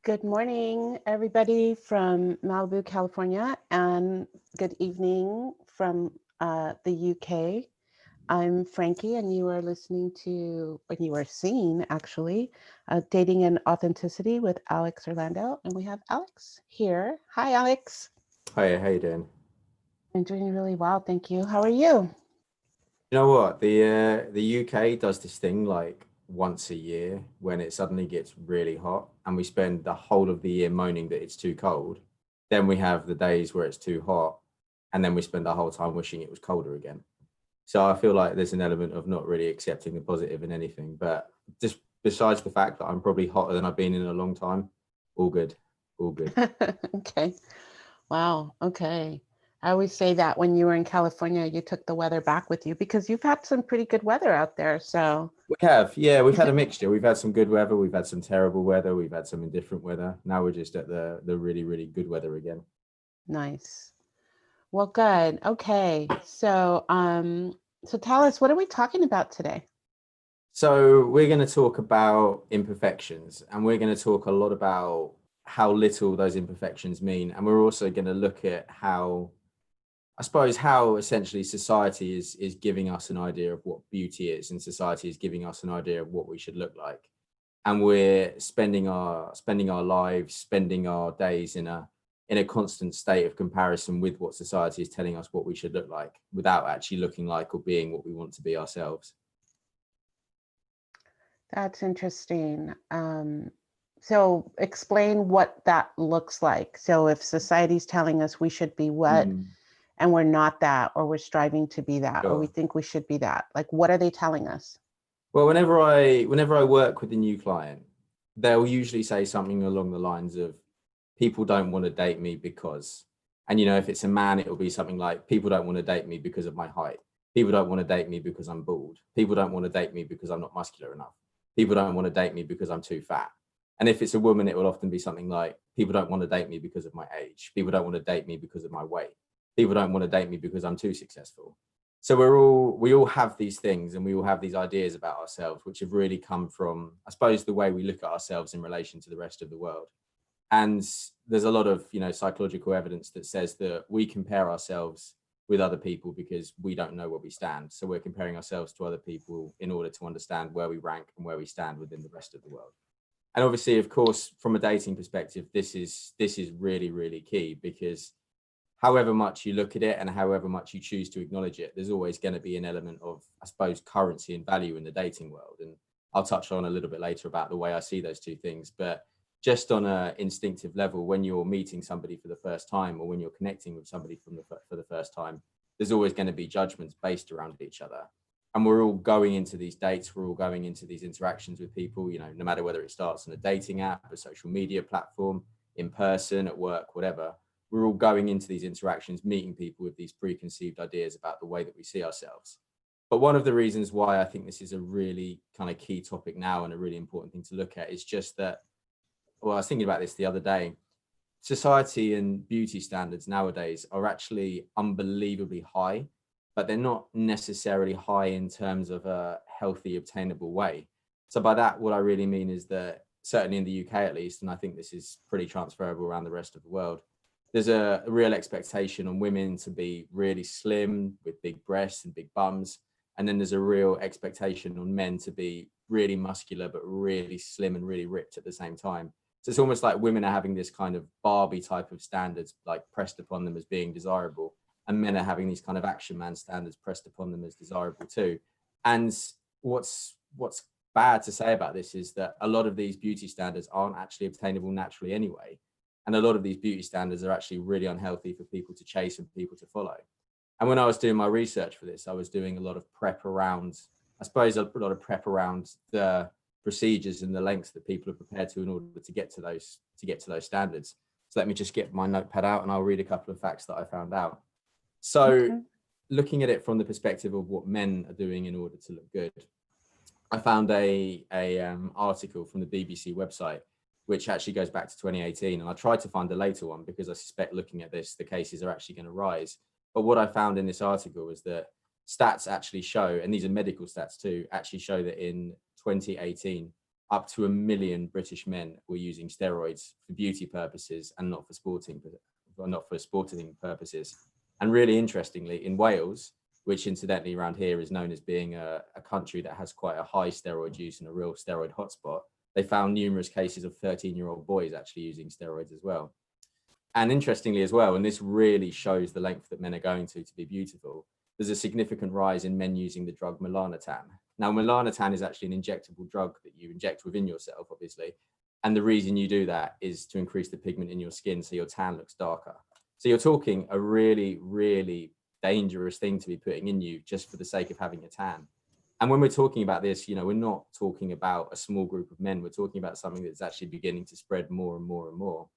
Good morning, everybody from Malibu, California, and good evening from the UK. I'm Frankie, and you are listening to, and you are seeing actually, Dating and Authenticity with Alex Orlando. And we have Alex here. Hi, Alex. Hi, how you doing? I'm doing really well, thank you. How are you? You know what? The UK does this thing like once a year when it suddenly gets really hot, and we spend the whole of the year moaning that it's too cold. Then we have the days where it's too hot, and then we spend the whole time wishing it was colder again. So I feel like there's an element of not really accepting the positive in anything. But just besides the fact that I'm probably hotter than I've been in a long time, all good, all good. Okay. Wow. Okay. I always say that when you were in California, you took the weather back with you because you've had some pretty good weather out there. So, We have, yeah, we've had a mixture. We've had some good weather, we've had some terrible weather, we've had some indifferent weather. Now we're just at the really, really good weather again. nice. Well, good. Okay. So tell us, what are we talking about today? So we're going to talk about imperfections, and we're going to talk a lot about how little those imperfections mean. And we're also going to look at how, I suppose, how essentially society is giving us an idea of what beauty is, and society is giving us an idea of what we should look like. And we're spending our lives, spending our days in a constant state of comparison with what society is telling us what we should look like, without actually looking like or being what we want to be ourselves. That's interesting. So explain what that looks like. So if society's telling us we should be what, Mm, and we're not that, or we're striving to be that, or we sure. think we should be that, like what are they telling us? Well, whenever I work with a new client, they'll usually say something along the lines of, people don't want to date me because, and if it's a man, it will be something like, people don't want to date me because of my height. People don't want to date me because I'm bald. People don't want to date me because I'm not muscular enough. People don't want to date me because I'm too fat. And if it's a woman, it will often be something like, people don't want to date me because of my age. People don't want to date me because of my weight. People don't want to date me because I'm too successful. So we all have these things, and we all have these ideas about ourselves, which have really come from, I suppose, the way we look at ourselves in relation to the rest of the world. And there's a lot of psychological evidence that says that we compare ourselves with other people because we don't know where we stand. So we're comparing ourselves to other people in order to understand where we rank and where we stand within the rest of the world. And obviously, of course, from a dating perspective, this is really, really key, because however much you look at it and however much you choose to acknowledge it, there's always going to be an element of, I suppose, currency and value in the dating world. And I'll touch on a little bit later about the way I see those two things. But just on an instinctive level, when you're meeting somebody for the first time, or when you're connecting with somebody for the first time, there's always going to be judgments based around each other. And we're all going into these dates, we're all going into these interactions with people, no matter whether it starts on a dating app, a social media platform, in person, at work, whatever. We're all going into these interactions, meeting people with these preconceived ideas about the way that we see ourselves. But one of the reasons why I think this is a really kind of key topic now, and a really important thing to look at, is just that, well, I was thinking about this the other day. Society and beauty standards nowadays are actually unbelievably high, but they're not necessarily high in terms of a healthy, obtainable way. So by that, what I really mean is that, certainly in the UK at least, and I think this is pretty transferable around the rest of the world, there's a real expectation on women to be really slim with big breasts and big bums. And then there's a real expectation on men to be really muscular, but really slim and really ripped at the same time. So it's almost like women are having this kind of Barbie type of standards like pressed upon them as being desirable, and men are having these kind of action man standards pressed upon them as desirable too. And what's bad to say about this is that a lot of these beauty standards aren't actually obtainable naturally anyway. And a lot of these beauty standards are actually really unhealthy for people to chase and people to follow. And when I was doing my research for this, I was doing a lot of prep around, I suppose, a lot of prep around the procedures and the lengths that people are prepared to in order to get to those standards. So let me just get my notepad out, and I'll read a couple of facts that I found out. So Okay. looking at it from the perspective of what men are doing in order to look good, I found a article from the BBC website, which actually goes back to 2018. And I tried to find a later one because I suspect, looking at this, the cases are actually going to rise. But what I found in this article was that stats actually show, and these are medical stats too, actually show that in 2018, up to 1 million British men were using steroids for beauty purposes and not for sporting purposes. And really interestingly, in Wales, which incidentally around here is known as being a country that has quite a high steroid use and a real steroid hotspot, they found numerous cases of 13-year-old boys actually using steroids as well. And interestingly as well, and this really shows the length that men are going to be beautiful, there's a significant rise in men using the drug melanotan. Now, melanotan is actually an injectable drug that you inject within yourself, obviously. And the reason you do that is to increase the pigment in your skin so your tan looks darker. So you're talking a really, really dangerous thing to be putting in you just for the sake of having a tan. And when we're talking about this, we're not talking about a small group of men. We're talking about something that's actually beginning to spread more and more and more.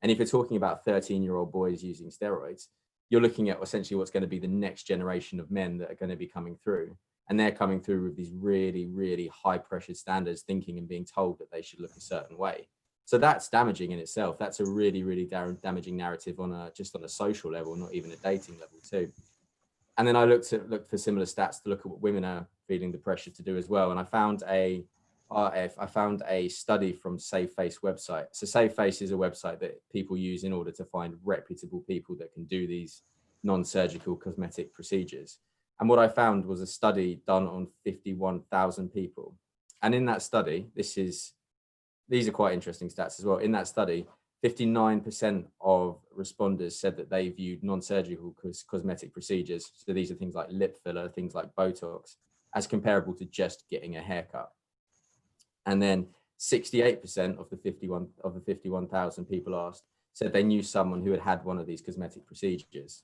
And if you're talking about 13-year-old boys using steroids, you're looking at essentially what's going to be the next generation of men that are going to be coming through. And they're coming through with these really, really high pressure standards, thinking and being told that they should look a certain way. So that's damaging in itself. That's a really, really damaging narrative just on a social level, not even a dating level too. And then I looked for similar stats to look at what women are feeling the pressure to do as well. And I found a study from SaveFace website. So SaveFace is a website that people use in order to find reputable people that can do these non-surgical cosmetic procedures. And what I found was a study done on 51,000 people. And in that study, these are quite interesting stats as well. In that study, 59% of responders said that they viewed non-surgical cosmetic procedures, so these are things like lip filler, things like Botox, as comparable to just getting a haircut. And then 68% of the 51,000 people asked said they knew someone who had had one of these cosmetic procedures.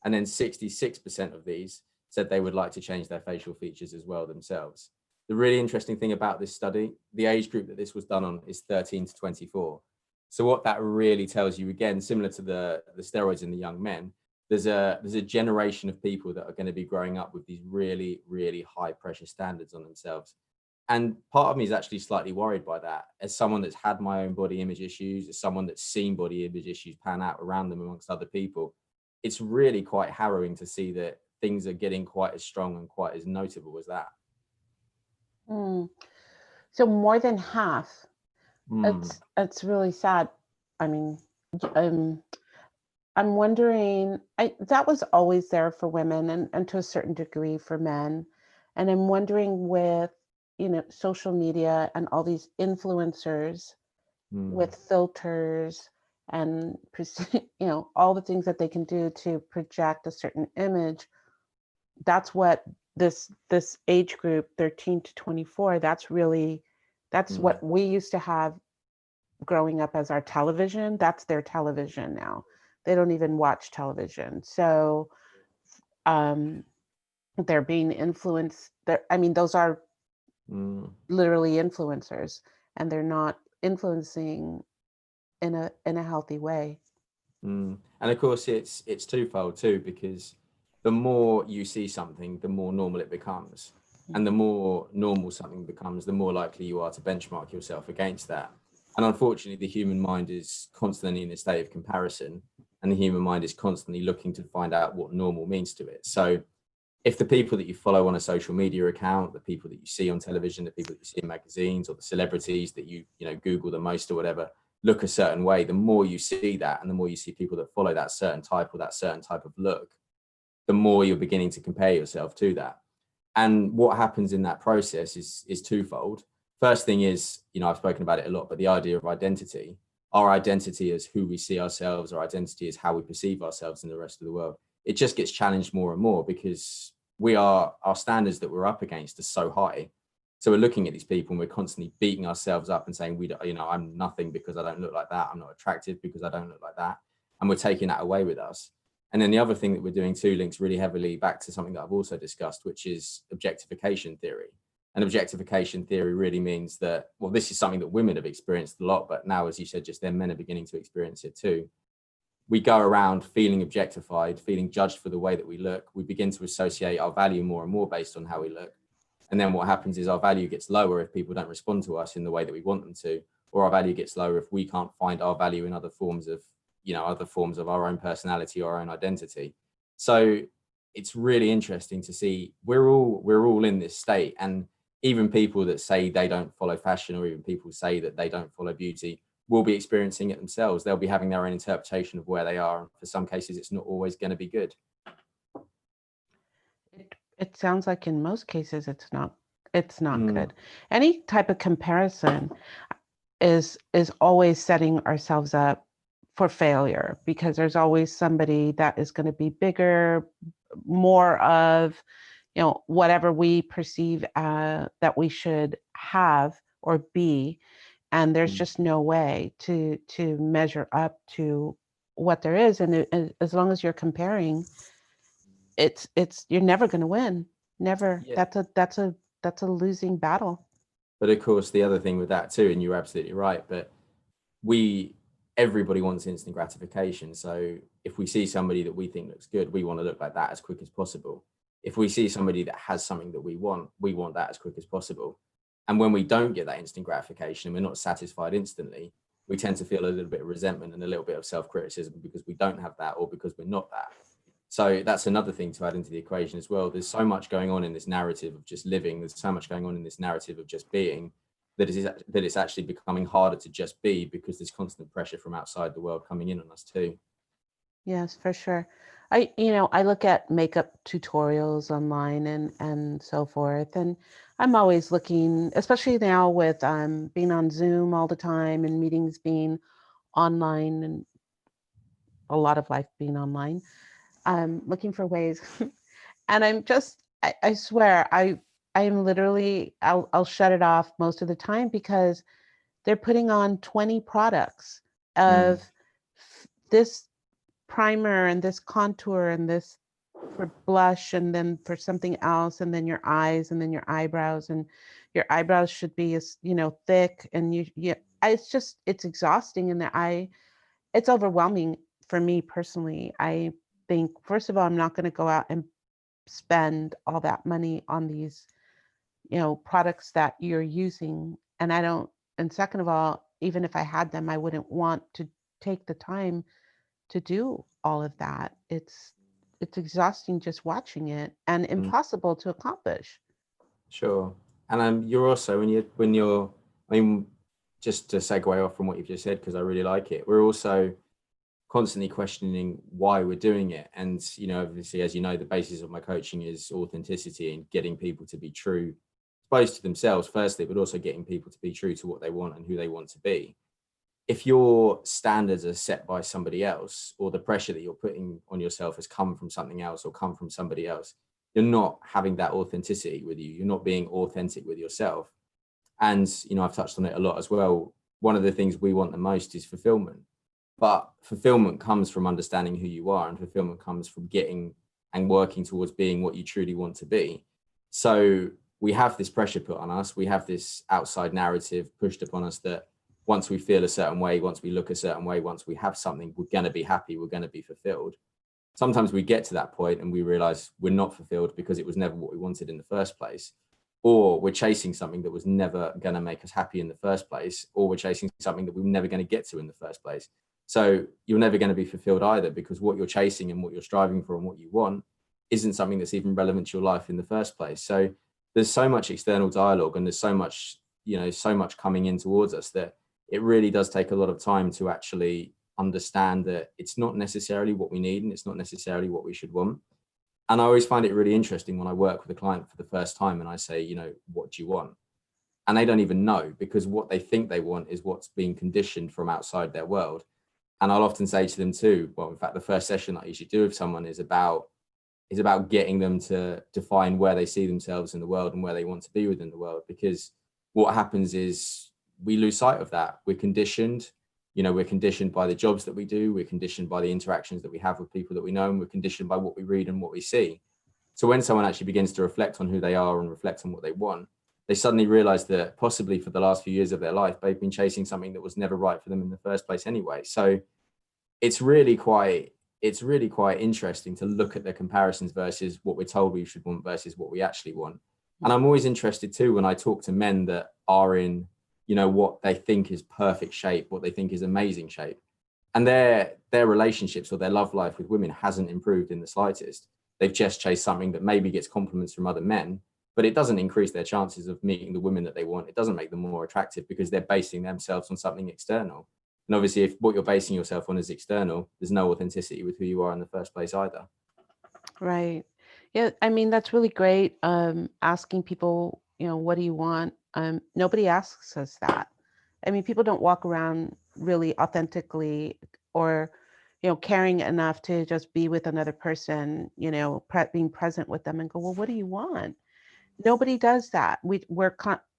And then 66% of these said they would like to change their facial features as well themselves. The really interesting thing about this study, the age group that this was done on is 13 to 24. So what that really tells you, again, similar to the steroids in the young men, there's a generation of people that are going to be growing up with these really, really high pressure standards on themselves. And part of me is actually slightly worried by that. As someone that's had my own body image issues, as someone that's seen body image issues pan out around them amongst other people, it's really quite harrowing to see that things are getting quite as strong and quite as notable as that. Mm. So more than half. It's really sad. I mean, um, I'm wondering. That was always there for women, and to a certain degree for men. And I'm wondering with social media and all these influencers with filters and all the things that they can do to project a certain image. That's what this age group 13 to 24, that's what we used to have growing up as our television. That's their television now. They don't even watch television. So they're being influenced. I mean, those are literally influencers, and they're not influencing in a healthy way. And of course, it's twofold too, because the more you see something, the more normal it becomes. And the more normal something becomes, the more likely you are to benchmark yourself against that. And unfortunately, the human mind is constantly in a state of comparison, and the human mind is constantly looking to find out what normal means to it. So if the people that you follow on a social media account, the people that you see on television, the people that you see in magazines, or the celebrities that you Google the most or whatever, look a certain way, the more you see that, and the more you see people that follow that certain type or that certain type of look, the more you're beginning to compare yourself to that. And what happens in that process is twofold. First thing is, I've spoken about it a lot, but the idea of identity, our identity is who we see ourselves, our identity is how we perceive ourselves in the rest of the world. It just gets challenged more and more because our standards that we're up against are so high. So we're looking at these people and we're constantly beating ourselves up and saying, I'm nothing because I don't look like that. I'm not attractive because I don't look like that. And we're taking that away with us. And then the other thing that we're doing too links really heavily back to something that I've also discussed, which is objectification theory. And objectification theory really means that, well, this is something that women have experienced a lot, but now, as you said, just then men are beginning to experience it too. We go around feeling objectified, feeling judged for the way that we look. We begin to associate our value more and more based on how we look. And then what happens is our value gets lower if people don't respond to us in the way that we want them to, or our value gets lower if we can't find our value in other forms of our own personality or our own identity. So it's really interesting to see we're all in this state. And even people that say they don't follow fashion, or even people say that they don't follow beauty, will be experiencing it themselves. They'll be having their own interpretation of where they are. And for some cases, it's not always going to be good. It sounds like in most cases it's not Mm, good. Any type of comparison is always setting ourselves up for failure, because there's always somebody that is going to be bigger, more of, whatever we perceive that we should have or be, and there's mm. just no way to measure up to what there is. And as long as you're comparing, it's you're never going to win. Never. Yeah. That's a losing battle. But of course, the other thing with that too, and you're absolutely right, but we everybody wants instant gratification. So if we see somebody that we think looks good, we want to look like that as quick as possible. If we see somebody that has something that we want that as quick as possible. And when we don't get that instant gratification and we're not satisfied instantly, we tend to feel a little bit of resentment and a little bit of self-criticism because we don't have that, or because we're not that. So that's another thing to add into the equation as well. There's so much going on in this narrative of just living. There's so much going on in this narrative of just being, that it's actually becoming harder to just be, because there's constant pressure from outside the world coming in on us too. Yes, for sure. I look at makeup tutorials online and so forth, and I'm always looking, especially now with being on Zoom all the time and meetings being online and a lot of life being online. I'm looking for ways, and I swear, I am literally, I'll shut it off most of the time, because they're putting on 20 products Mm, of this primer and this contour and this for blush, and then for something else, and then your eyes, and then your eyebrows, and your eyebrows should be as thick, and it's exhausting, and it's overwhelming for me personally. I think, first of all, I'm not going to go out and spend all that money on these products that you're using, and I don't. And second of all, even if I had them, I wouldn't want to take the time to do all of that. It's exhausting just watching it, and mm, impossible to accomplish. sure. And you're also, I mean, just to segue off from what you've just said, because I really like it, we're also constantly questioning why we're doing it. And, obviously, as you know, the basis of my coaching is authenticity and getting people to be true, both to themselves, firstly, but also getting people to be true to what they want and who they want to be. If your standards are set by somebody else, or the pressure that you're putting on yourself has come from something else or come from somebody else, you're not having that authenticity with you. You're not being authentic with yourself. And, I've touched on it a lot as well. One of the things we want the most is fulfillment. But fulfillment comes from understanding who you are, and fulfillment comes from getting and working towards being what you truly want to be. So we have this pressure put on us. We have this outside narrative pushed upon us that once we feel a certain way, once we look a certain way, once we have something, we're going to be happy, we're going to be fulfilled. Sometimes we get to that point and we realize we're not fulfilled because it was never what we wanted in the first place, or we're chasing something that was never going to make us happy in the first place, or we're chasing something that we were never going to get to in the first place. So you're never going to be fulfilled either, because what you're chasing and what you're striving for and what you want isn't something that's even relevant to your life in the first place. So there's so much external dialogue, and there's so much, so much coming in towards us, that it really does take a lot of time to actually understand that it's not necessarily what we need, and it's not necessarily what we should want. And I always find it really interesting when I work with a client for the first time and I say, what do you want? And they don't even know, because what they think they want is what's being conditioned from outside their world. And I'll often say to them too, well, in fact, the first session that I usually do with someone is about getting them to define where they see themselves in the world and where they want to be within the world. Because what happens is we lose sight of that. We're conditioned. We're conditioned by the jobs that we do. We're conditioned by the interactions that we have with people that we know, and we're conditioned by what we read and what we see. So when someone actually begins to reflect on who they are and reflect on what they want, they suddenly realize that possibly for the last few years of their life, they've been chasing something that was never right for them in the first place anyway. So it's really quite interesting to look at the comparisons versus what we're told we should want versus what we actually want. And I'm always interested too when I talk to men that are in, what they think is perfect shape, what they think is amazing shape, and their relationships or their love life with women hasn't improved in the slightest. They've just chased something that maybe gets compliments from other men, but it doesn't increase their chances of meeting the women that they want. It doesn't make them more attractive because they're basing themselves on something external. And obviously, if what you're basing yourself on is external, there's no authenticity with who you are in the first place either. Right. Yeah, I mean, that's really great. Asking people, what do you want? Nobody asks us that. I mean, people don't walk around really authentically or, caring enough to just be with another person, being present with them and go, well, what do you want? Nobody does that.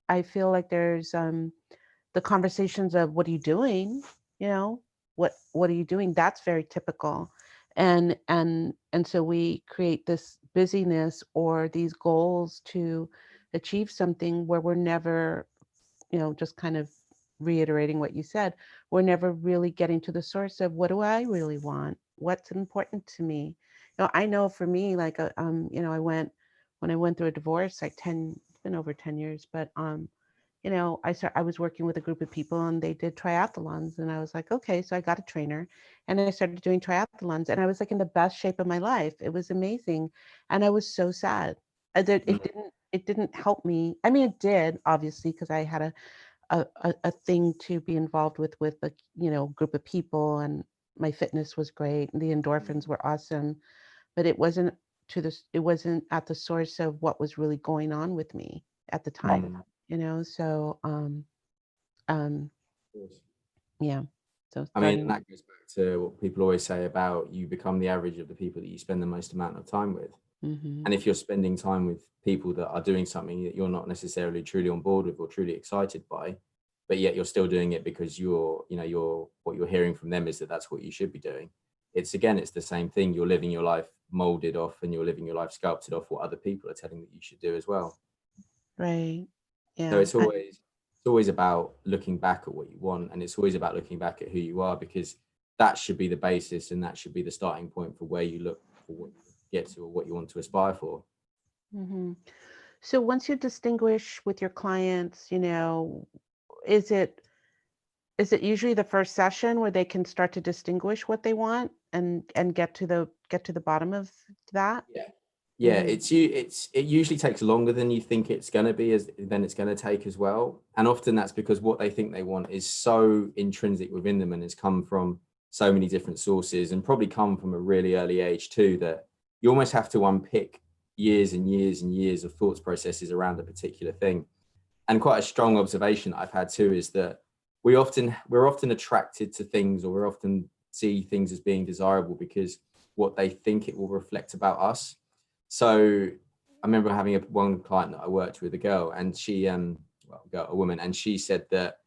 I feel like there's the conversations of what are you doing, you know, what are you doing? That's very typical. And so we create this busyness or these goals to achieve something where we're never, just kind of reiterating what you said, we're never really getting to the source of what do I really want? What's important to me? I know for me, like, when I went through a divorce, like it's been over 10 years, but, I was working with a group of people and they did triathlons. And I was like, okay, so I got a trainer and I started doing triathlons and I was like in the best shape of my life. It was amazing. And I was so sad. It didn't help me. I mean, it did, obviously, because I had a thing to be involved with a group of people, and my fitness was great and the endorphins were awesome, but it wasn't at the source of what was really going on with me at the time. Mm. So um Of course. yeah, so I mean, and starting. that goes back to what people always say about you become the average of the people that you spend the most amount of time with. Hmm. And if you're spending time with people that are doing something that you're not necessarily truly on board with or truly excited by, but yet you're still doing it because what you're hearing from them is that that's what you should be doing. It's the same thing. You're living your life molded off and you're living your life sculpted off what other people are telling that you should do as well. Right. So Yeah. it's always about looking back at what you want, and it's always about looking back at who you are, because that should be the basis and that should be the starting point for where you look for what you get to or what you want to aspire for. Hmm. So once you distinguish with your clients, is it usually the first session where they can start to distinguish what they want and get to the bottom of that? Yeah. Yeah, Hmm. it usually takes longer than you think it's going to be, as then it's going to take as well. And often that's because what they think they want is so intrinsic within them and has come from so many different sources and probably come from a really early age too, that you almost have to unpick years and years and years of thoughts processes around a particular thing. And quite a strong observation that I've had too is that we're often attracted to things, or we're often see things as being desirable because what they think it will reflect about us. So I remember having one client that I worked with, a girl, and a woman, and she said that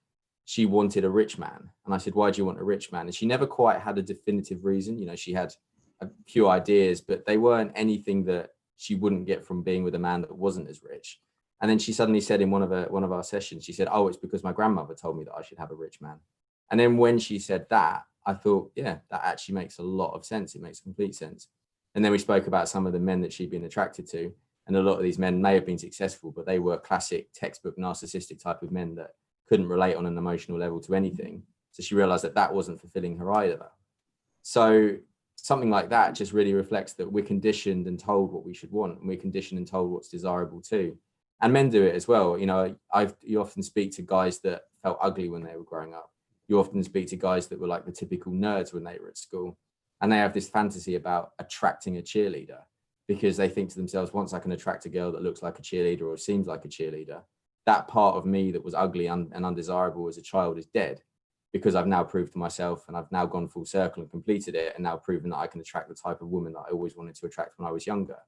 she wanted a rich man. And I said, why do you want a rich man? And she never quite had a definitive reason. She had a few ideas, but they weren't anything that she wouldn't get from being with a man that wasn't as rich. And then she suddenly said in one of our sessions, she said, oh, it's because my grandmother told me that I should have a rich man. And then when she said that, I thought, yeah, that actually makes a lot of sense. It makes complete sense. And then we spoke about some of the men that she'd been attracted to. And a lot of these men may have been successful, but they were classic textbook narcissistic type of men that couldn't relate on an emotional level to anything. So she realized that that wasn't fulfilling her either. So something like that just really reflects that we're conditioned and told what we should want, and we're conditioned and told what's desirable too. And men do it as well. You often speak to guys that felt ugly when they were growing up. You often speak to guys that were like the typical nerds when they were at school, and they have this fantasy about attracting a cheerleader because they think to themselves, once I can attract a girl that looks like a cheerleader or seems like a cheerleader, that part of me that was ugly and undesirable as a child is dead, because I've now proved to myself and I've now gone full circle and completed it and now proven that I can attract the type of woman that I always wanted to attract when I was younger.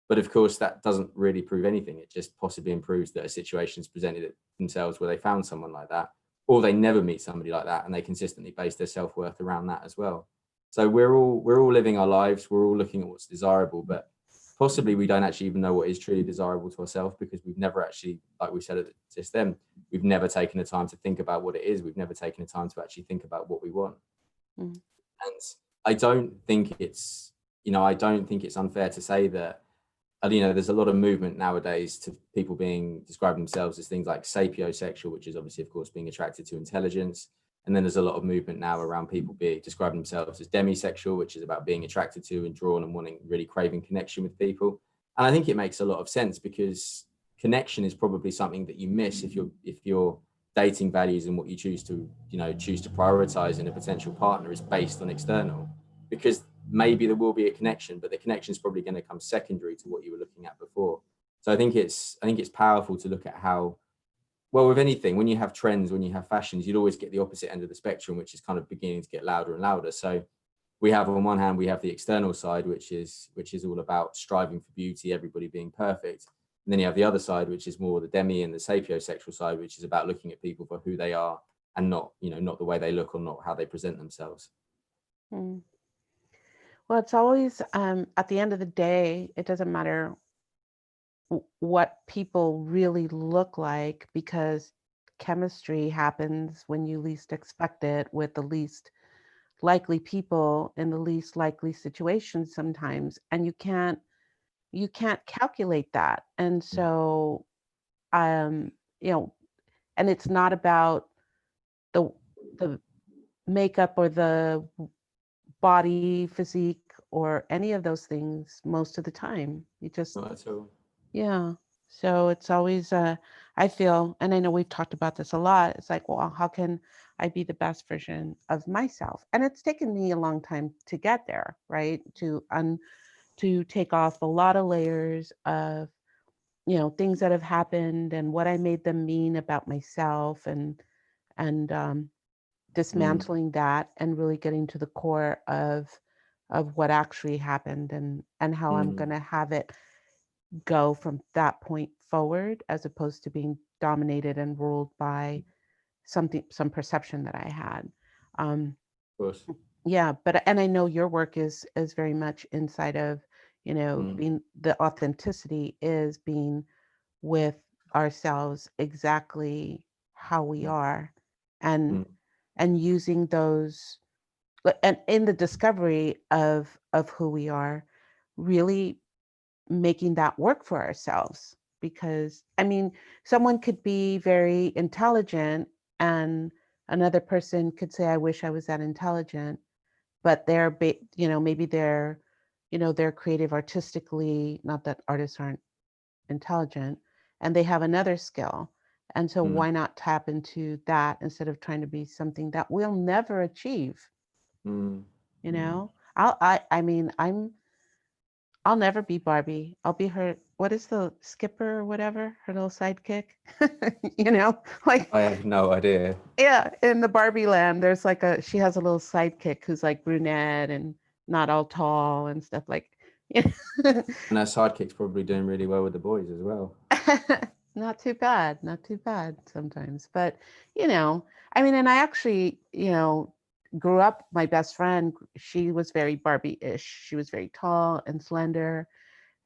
But of course, that doesn't really prove anything. It just possibly improves that a situation's presented themselves where they found someone like that, or they never meet somebody like that and they consistently base their self-worth around that as well. So we're all living our lives, we're all looking at what's desirable, but possibly we don't actually even know what is truly desirable to ourselves, because we've never actually, like we said just then, we've never taken the time to think about what it is. We've never taken the time to actually think about what we want. Mm. And I don't think it's unfair to say that, there's a lot of movement nowadays to people being describing themselves as things like sapiosexual, which is obviously, of course, being attracted to intelligence. And then there's a lot of movement now around people describing themselves as demisexual, which is about being attracted to and drawn and wanting, really craving connection with people. And I think it makes a lot of sense, because connection is probably something that you miss if your dating values and what you choose to prioritize in a potential partner is based on external, because maybe there will be a connection, but the connection is probably going to come secondary to what you were looking at before. So I think it's powerful to look at how, well, with anything, when you have trends, when you have fashions, you'd always get the opposite end of the spectrum, which is kind of beginning to get louder and louder. So we have, on one hand, we have the external side, which is all about striving for beauty, everybody being perfect. And then you have the other side, which is more the demi and the sapiosexual side, which is about looking at people for who they are and not the way they look or not how they present themselves. Mm. Well, it's always at the end of the day, it doesn't matter what people really look like, because chemistry happens when you least expect it, with the least likely people in the least likely situations sometimes, and you can't calculate that. And so um you know and it's not about the the makeup or the body physique or any of those things most of the time. You just, Not at all. yeah. So it's always I feel, and I know we've talked about this a lot, it's like, well, how can I be the best version of myself? And it's taken me a long time to get there, right? To take off a lot of layers of, things that have happened and what I made them mean about myself, and Mm, dismantling that and really getting to the core of what actually happened, and how I'm mm, going to have it go from that point forward, as opposed to being dominated and ruled by some perception that I had. Um, of course. yeah, but and I know your work is very much inside of, Mm, being the authenticity is being with ourselves exactly how we mm, are, and mm, using those, and in the discovery of who we are, really making that work for ourselves. Because I mean, someone could be very intelligent, and another person could say, I wish I was that intelligent, but maybe they're creative artistically, not that artists aren't intelligent, and they have another skill. And so mm, why not tap into that instead of trying to be something that we'll never achieve, mm, you mm. know? I mean, I'll never be Barbie. I'll be her, what is the skipper or whatever, her little sidekick? Like, I have no idea. yeah, in the Barbie land, there's like she has a little sidekick who's like brunette and not all tall and stuff like, you know. And our sidekick's probably doing really well with the boys as well. Not too bad, not too bad sometimes. But, I mean, and I actually, grew up, my best friend, she was very Barbie-ish. She was very tall and slender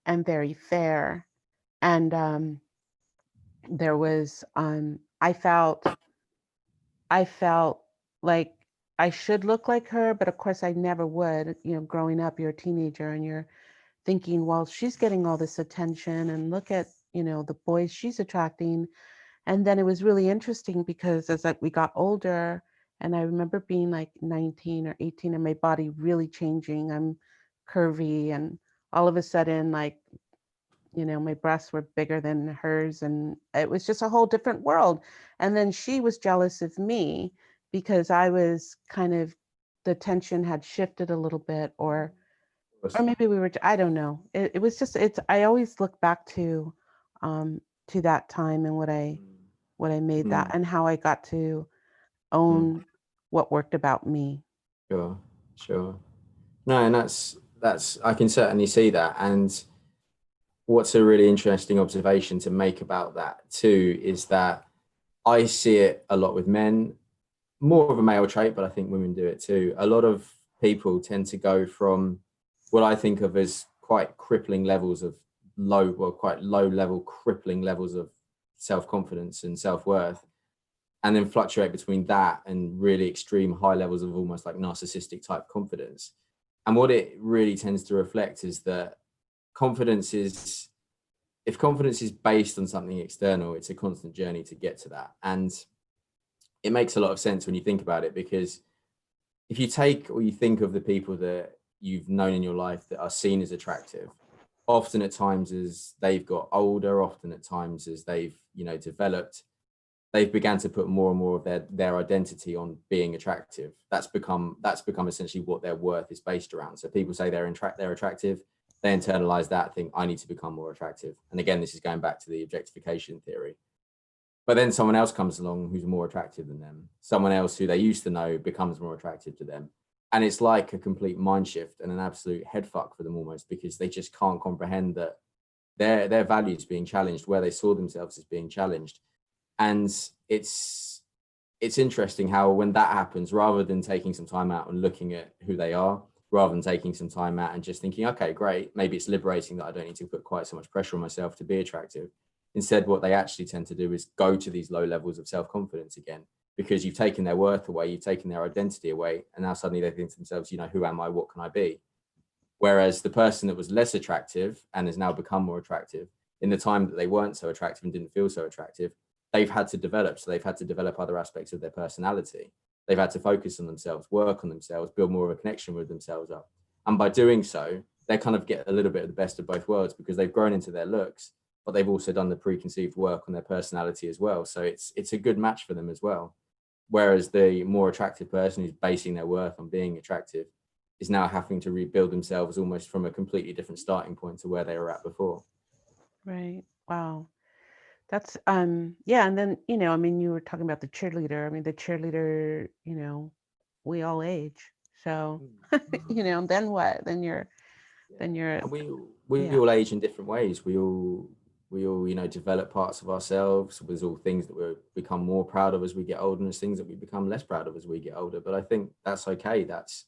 and very fair. And there was, I felt like I should look like her, but of course I never would. Growing up, you're a teenager and you're thinking, well, she's getting all this attention, and look at, the boys she's attracting. And then it was really interesting because as like we got older, and I remember being like 19 or 18 and my body really changing. I'm curvy, and all of a sudden, like, my breasts were bigger than hers, and it was just a whole different world. And then she was jealous of me because I was kind of, the tension had shifted a little bit, Of or course. maybe we were, I don't know. It was just, I always look back um to that time, and what I made that, Mm, and how I got to mm, own what worked about me. sure, sure. No, and that's I can certainly see that. And what's a really interesting observation to make about that too is that I see it a lot with men, more of a male trait, but I think women do it too. A lot of people tend to go from what I think of as quite crippling levels of quite low level, crippling levels of self confidence and self worth, and then fluctuate between that and really extreme high levels of almost like narcissistic type confidence. And what it really tends to reflect is that confidence is, if confidence is based on something external, it's a constant journey to get to that. And it makes a lot of sense when you think about it, because if you take or you think of the people that you've known in your life that are seen as attractive, often at times as they've got older, often at times as they've, developed, they've began to put more and more of their identity on being attractive. That's become essentially what their worth is based around. So people say they're attractive, they internalize that, think I need to become more attractive. And again, this is going back to the objectification theory. But then someone else comes along who's more attractive than them. Someone else who they used to know becomes more attractive to them. And it's like a complete mind shift and an absolute head fuck for them almost, because they just can't comprehend that their values being challenged, where they saw themselves as being challenged. And it's it's interesting how when that happens, rather than taking some time out and looking at who they are, rather than taking some time out and just thinking, okay, great, maybe it's liberating that I don't need to put quite so much pressure on myself to be attractive. Instead, what they actually tend to do is go to these low levels of self-confidence again, because you've taken their worth away, you've taken their identity away, and now suddenly they think to themselves, who am I, what can I be? Whereas the person that was less attractive and has now become more attractive, in the time that they weren't so attractive and didn't feel so attractive, they've had to develop. So they've had to develop other aspects of their personality. They've had to focus on themselves, work on themselves, build more of a connection with themselves up. And by doing so, they kind of get a little bit of the best of both worlds, because they've grown into their looks, but they've also done the preconceived work on their personality as well. So it's a good match for them as well. Whereas the more attractive person who's basing their worth on being attractive is now having to rebuild themselves almost from a completely different starting point to where they were at before. Right. Wow. That's yeah, and then, I mean, you were talking about the cheerleader. I mean, the cheerleader, we all age. So, then what? Yeah, Then you're and we yeah. all age in different ways. We all develop parts of ourselves. There's all things that we become more proud of as we get older, and there's things that we become less proud of as we get older. But I think that's okay. That's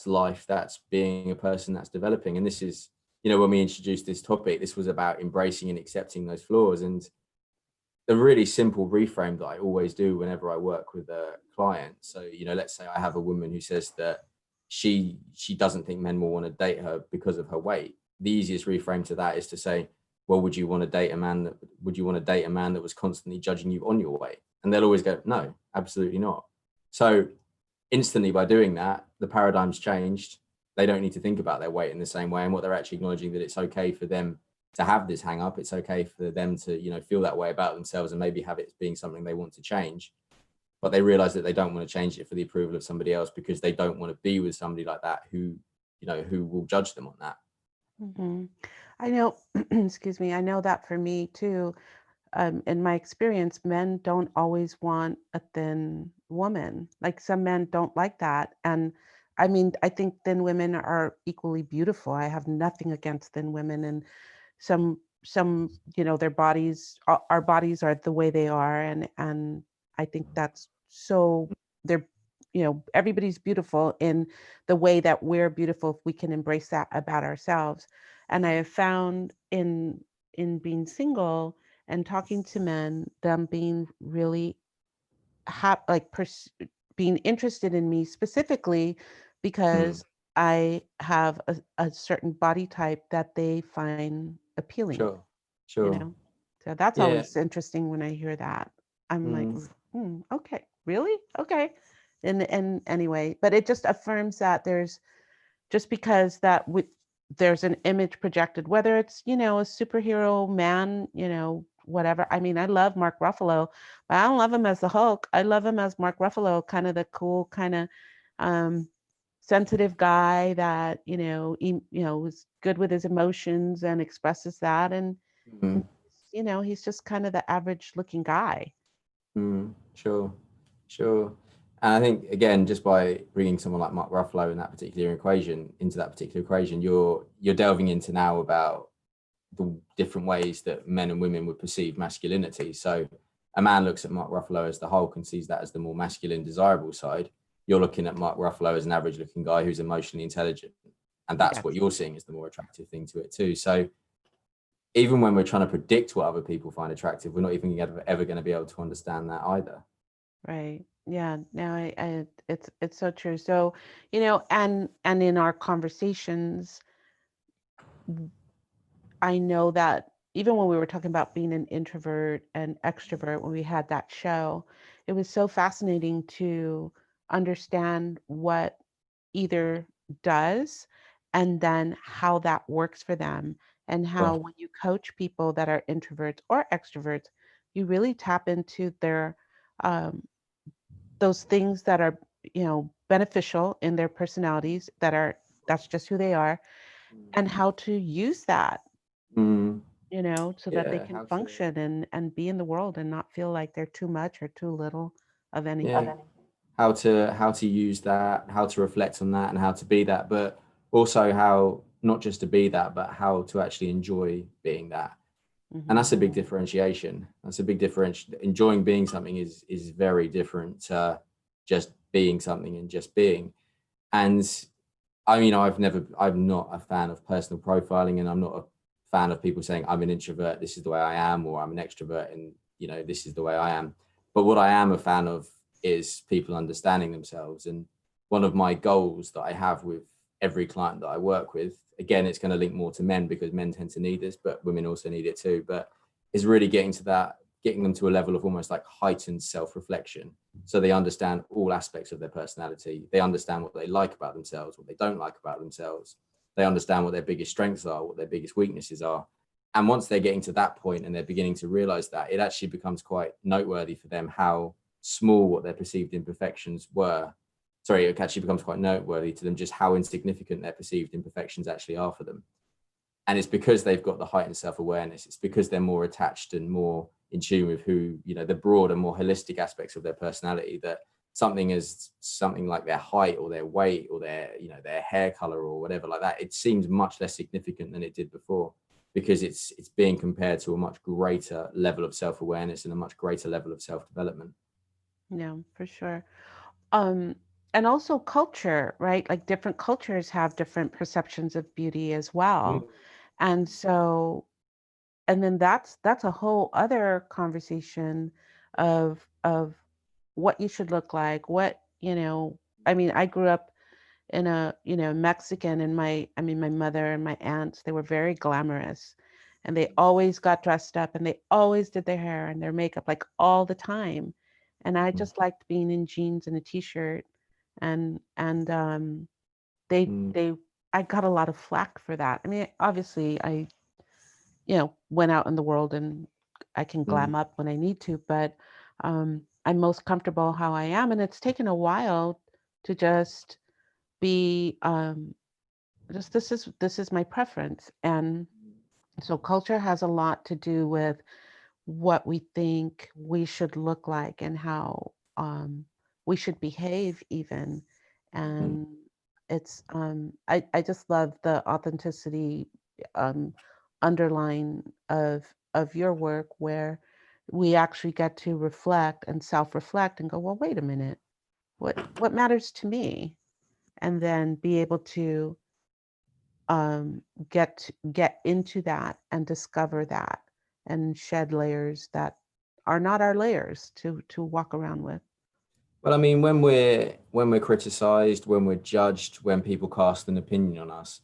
life. That's being a person, that's developing. And this is, when we introduced this topic, this was about embracing and accepting those flaws. And the really simple reframe that I always do whenever I work with a client. So, let's say I have a woman who says that she doesn't think men will want to date her because of her weight. The easiest reframe to that is to say, well, would you want to date a man that was constantly judging you on your weight? And they'll always go, no, absolutely not. So instantly, by doing that, the paradigm's changed. They don't need to think about their weight in the same way. And what they're actually acknowledging, that it's okay for them to have this hang up. It's okay for them to, feel that way about themselves and maybe have it being something they want to change. But they realize that they don't want to change it for the approval of somebody else, because they don't want to be with somebody like that who will judge them on that. Hmm. I know, excuse me, I know that for me too. In my experience, men don't always want a thin woman. Like some men don't like that. And I mean, I think thin women are equally beautiful. I have nothing against thin women. And some, their bodies, our bodies are the way they are. And I think that's so they're, everybody's beautiful in the way that we're beautiful if we can embrace that about ourselves. And I have found in being single and talking to men, them being really like being interested in me specifically Mm, because I have a certain body type that they find appealing, sure, you sure. know? So that's Yeah. always interesting when I hear that. I'm like, Mm, okay, really? Okay. And anyway, but it just affirms that just because there's an image projected, whether it's a superhero man, whatever. I mean, I love Mark Ruffalo, but I don't love him as the Hulk. I love him as Mark Ruffalo, kind of the cool, kind of um sensitive guy that is good with his emotions and expresses that. And mm, he's just kind of the average looking guy. sure, sure. And I think again, just by bringing someone like Mark Ruffalo in that particular equation into that particular equation, you're delving into now about the different ways that men and women would perceive masculinity. So a man looks at Mark Ruffalo as the Hulk and sees that as the more masculine, desirable side. You're looking at Mark Ruffalo as an average looking guy who's emotionally intelligent. And that's what Yes. you're seeing as the more attractive thing to it too. So even when we're trying to predict what other people find attractive, we're not even ever going to be able to understand that either. Right. Yeah. Now it's so true. So, and in our conversations, I know that even when we were talking about being an introvert and extrovert, when we had that show, it was so fascinating to understand what either does and then how that works for them, and how Well, when you coach people that are introverts or extroverts, you really tap into their um, those things that are, beneficial in their personalities, that's just who they are, and how to use that, mm, so that they yeah, can function and be in the world and not feel like they're too much or too little of anything. yeah, how to use that, how to reflect on that, and how to be that, but also how not just to be that, but how to actually enjoy being that. And Hmm. that's a big differentiation. That's a big difference. Enjoying being something is very different to just being something and just being. And I mean, I'm not a fan of personal profiling, and I'm not a fan of people saying I'm an introvert, this is the way I am, or I'm an extrovert, and this is the way I am. But what I am a fan of is people understanding themselves. And one of my goals that I have with every client that I work with, again, it's going to link more to men because men tend to need this, but women also need it too. But is really getting them to a level of almost like heightened self-reflection, so they understand all aspects of their personality. They understand what they like about themselves, what they don't like about themselves. They understand what their biggest strengths are, what their biggest weaknesses are. And once they're getting to that point and they're beginning to realize that, it actually becomes quite noteworthy for them how small what their perceived imperfections were. Sorry, it actually becomes quite noteworthy to them just how insignificant their perceived imperfections actually are for them. And it's because they've got the heightened self-awareness. It's because they're more attached and more in tune with who, the broader, more holistic aspects of their personality, that something like their height or their weight or their hair color or whatever like that, it seems much less significant than it did before, because it's being compared to a much greater level of self-awareness and a much greater level of self-development. Yeah, for sure. Um, and also culture, right? Like different cultures have different perceptions of beauty as well. And so, and then that's a whole other conversation of what you should look like, I mean, I grew up in a, Mexican, and my mother and my aunts, they were very glamorous, and they always got dressed up and they always did their hair and their makeup like all the time. And I just liked being in jeans and a t-shirt, and Mm, they I got a lot of flack for that. I mean, obviously I, went out in the world and I can mm, glam up when I need to, but I'm most comfortable how I am. And it's taken a while to just be just this is my preference. And so culture has a lot to do with what we think we should look like and how we should behave even. mm. And I just love the authenticity um, underline of your work, where we actually get to reflect and self-reflect and go, well, wait a minute, what matters to me? And then be able to get into that and discover that and shed layers that are not our layers to walk around with. Well, I mean, when we're criticized, when we're judged, when people cast an opinion on us,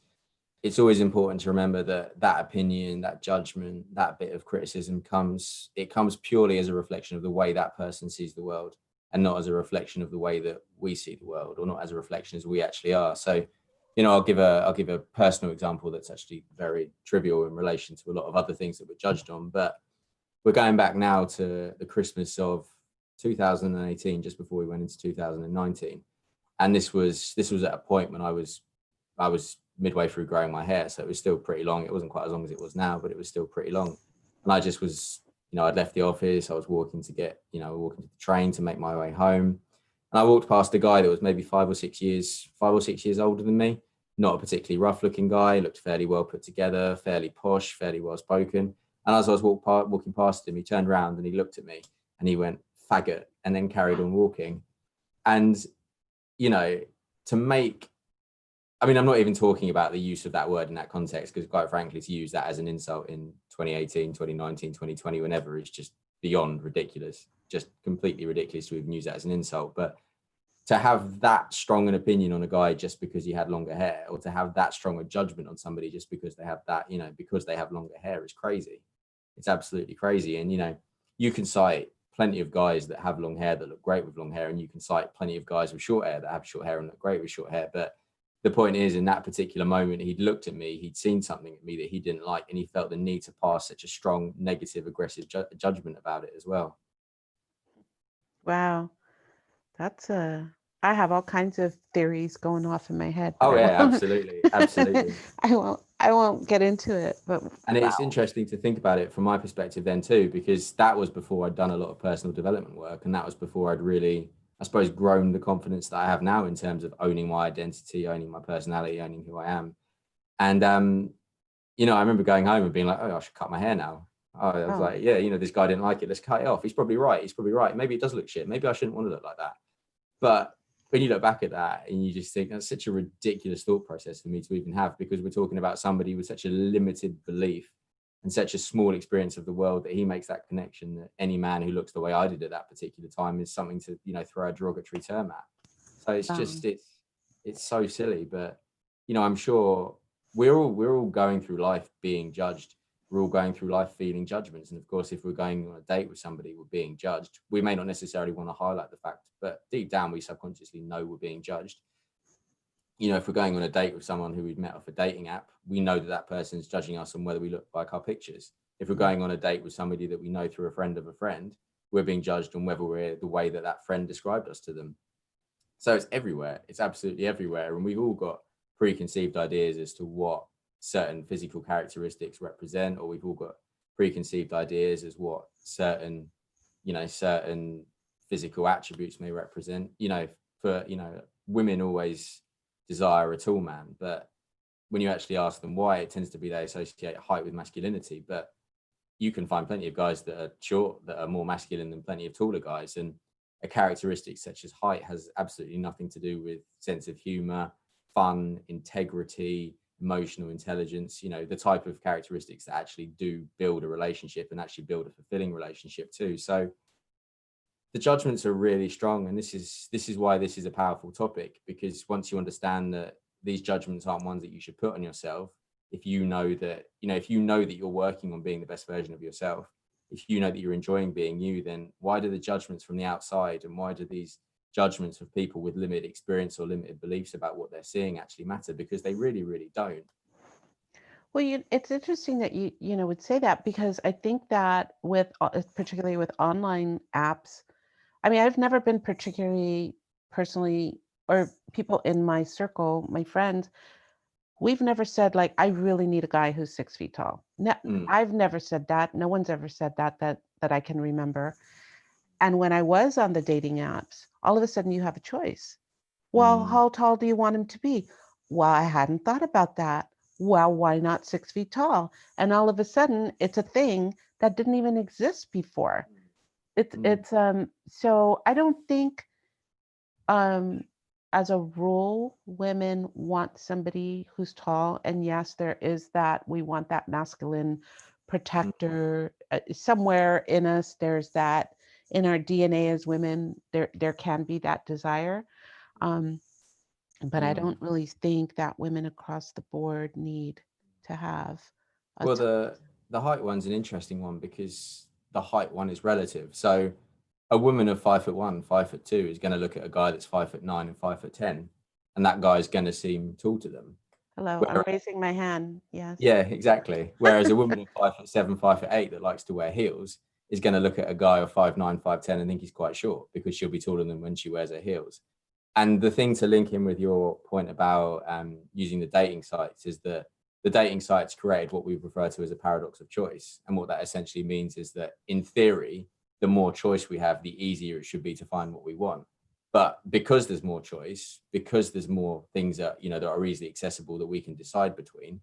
it's always important to remember that that opinion, that judgment, that bit of criticism comes purely as a reflection of the way that person sees the world, and not as a reflection of the way that we see the world, or not as a reflection as we actually are. So, I'll give a personal example that's actually very trivial in relation to a lot of other things that we're judged on. But we're going back now to the Christmas of 2018, just before we went into 2019, and this was at a point when I was midway through growing my hair, so it was still pretty long. It wasn't quite as long as it was now, but it was still pretty long. And I just was, I'd left the office. I was walking to the train to make my way home, and I walked past a guy that was maybe 5 or 6 years older than me. Not a particularly rough-looking guy. Looked fairly well put together, fairly posh, fairly well spoken. And as I was walking past him, he turned around and he looked at me and he went faggot, and then carried on walking. And you know, to make I mean, I'm not even talking about the use of that word in that context, because quite frankly, to use that as an insult in 2018, 2019, 2020, whenever, is just beyond ridiculous, just completely ridiculous to even use that as an insult. But to have that strong an opinion on a guy just because he had longer hair, or to have that strong a judgment on somebody just because they have that, because they have longer hair, is crazy. It's absolutely crazy. And, you can cite plenty of guys that have long hair that look great with long hair, and you can cite plenty of guys with short hair that have short hair and look great with short hair. But the point is, in that particular moment, he'd looked at me, he'd seen something at me that he didn't like, and he felt the need to pass such a strong, negative, aggressive judgment about it as well. Wow. That's a I have all kinds of theories going off in my head, but Oh I yeah, won't absolutely, absolutely. I won't get into it. But And it's wow. interesting to think about it from my perspective then too, because that was before I'd done a lot of personal development work, and that was before I'd really, I suppose, grown the confidence that I have now in terms of owning my identity, owning my personality, owning who I am. And I remember going home and being like, oh, I should cut my hair now. I was Oh, like, yeah, this guy didn't like it. Let's cut it off. He's probably right. He's probably right. Maybe it does look shit. Maybe I shouldn't want to look like that. But when you look back at that and you just think that's such a ridiculous thought process for me to even have, because we're talking about somebody with such a limited belief and such a small experience of the world, that he makes that connection that any man who looks the way I did at that particular time is something to, throw a derogatory term at. So it's wow. just, it's so silly. But, I'm sure we're all going through life being judged. We're all going through life feeling judgments. And of course, if we're going on a date with somebody, we're being judged. We may not necessarily want to highlight the fact, but deep down, we subconsciously know we're being judged. If we're going on a date with someone who we've met off a dating app, we know that that person's judging us on whether we look like our pictures. If we're going on a date with somebody that we know through a friend of a friend, we're being judged on whether we're the way that that friend described us to them. So it's everywhere. It's absolutely everywhere. And we've all got preconceived ideas as to what certain physical characteristics represent, or we've all got preconceived ideas as what certain physical attributes may represent. For women always desire a tall man, but when you actually ask them why, it tends to be they associate height with masculinity. But you can find plenty of guys that are short that are more masculine than plenty of taller guys. And a characteristic such as height has absolutely nothing to do with sense of humor, fun, integrity, emotional intelligence, the type of characteristics that actually do build a relationship and actually build a fulfilling relationship too. So the judgments are really strong, and this is why this is a powerful topic, because once you understand that these judgments aren't ones that you should put on yourself, if you know that you're working on being the best version of yourself, if you know that you're enjoying being you, then why do the judgments from the outside, and why do these judgments of people with limited experience or limited beliefs about what they're seeing actually matter? Because they really, really don't. Well, it's interesting that you would say that, because I think that particularly with online apps, I mean, I've never been particularly personally, or people in my circle, my friends, we've never said like, I really need a guy who's 6 feet tall. No, Mm, I've never said that. No one's ever said that I can remember. And when I was on the dating apps, all of a sudden you have a choice. Well, mm, how tall do you want him to be? Well, I hadn't thought about that. Well, why not 6 feet tall? And all of a sudden it's a thing that didn't even exist before. It's mm, it's so I don't think um as a rule women want somebody who's tall, and yes, there is that, we want that masculine mm, protector. Somewhere in us there's that, in our DNA as women, there can be that desire. um but I mm. don't really think that women across the board need to have a Well, the height one's an interesting one, because the height one is relative. So a woman of 5'1", 5'2" is going to look at a guy that's 5'9" and 5'10", and that guy is going to seem tall to them. hello, I'm Whereas, raising my hand, yes. yeah, exactly. Whereas a woman of 5'7", 5'8" that likes to wear heels is going to look at a guy of 5'9", 5'10" and think he's quite short, because she'll be taller than when she wears her heels. And the thing to link in with your point about using the dating sites is that the dating sites created what we refer to as a paradox of choice. And what that essentially means is that, in theory, the more choice we have, the easier it should be to find what we want. But because there's more choice, because there's more things that are easily accessible that we can decide between,